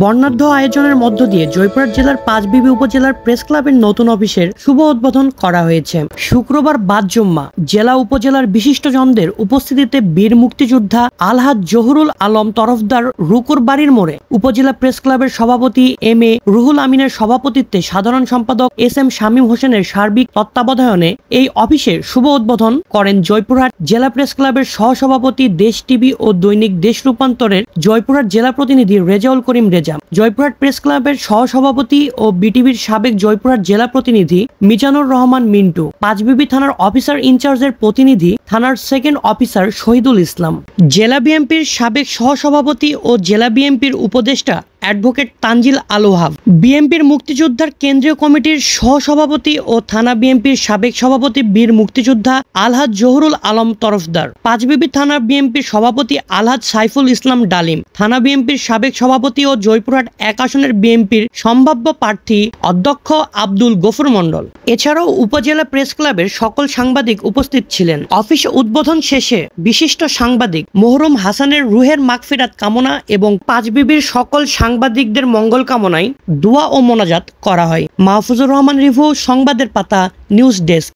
বর্ণাঢ্য আয়োজনের মধ্য দিয়ে জয়পুরহাট জেলার পাঁচবিবি উপজেলার প্রেস ক্লাবের নতুন অফিসের শুভ উদ্বোধন করা হয়েছে। শুক্রবার বাদ জুম্মা জেলা উপজেলার বিশিষ্টজনদের উপস্থিতিতে বীর মুক্তিযোদ্ধা আলহাজ জহুরুল আলম তরফদার রুকুর বাড়ির মোড়ে উপজেলা প্রেস ক্লাবের সভাপতি এম.এ. রুহুল আমিনের সভাপতিত্বে সাধারণ সম্পাদক এস.এম. শামীম হোসেনের সার্বিক তত্ত্বাবধানে এই অফিসের শুভ উদ্বোধন করেন জয়পুরহাট জেলা প্রেস ক্লাবের সহসভাপতি, দেশ টিভি ও দৈনিক দেশ রূপান্তরের জয়পুরহাট জেলা প্রতিনিধি রেজাউল করিম রেজা, জয়পুরহাট প্রেস ক্লাবের সহসভাপতি ও বিটিভির সাবেক জয়পুরহাট জেলা প্রতিনিধি মিজানুর রহমান মিন্টু, পাঁচবিবি থানার অফিসার ইনচার্জের প্রতিনিধি থানার সেকেন্ড অফিসার শহীদুল ইসলাম, জেলা বিএনপির সাবেক সহসভাপতি ও জেলা বিএনপির উপদেষ্টা অ্যাডভোকেট তানজিল আল ওহাব, বিএনপির মুক্তিযোদ্ধার কেন্দ্রীয় কমিটির সহসভাপতি ও থানা বিএনপির সাবেক সভাপতি বীর মুক্তিযোদ্ধা আলহাজ জহুরুল আলম তরফদার, পাঁচবিবি থানা বিএনপির সভাপতি আলহাজ সাইফুল ইসলাম ডালিম, থানা বিএনপির সাবেক সভাপতি ও জয়পুরহাট ১ আসনের বিএনপির সম্ভাব্য প্রার্থী অধ্যক্ষ আব্দুল গফুর মণ্ডল। এছাড়াও উপজেলা প্রেস ক্লাবের সকল সাংবাদিক উপস্থিত ছিলেন। অফিস উদ্বোধন শেষে বিশিষ্ট সাংবাদিক মোহরম হাসানের রুহের মাগফিরাত কামনা এবং পাঁচবিবির সকল সাংবাদিকদের মঙ্গল কামনায় দোয়া ও মোনাজাত করা হয়। মাহফুজুর রহমান রিভু, সংবাদের পাতা, নিউজ ডেস্ক।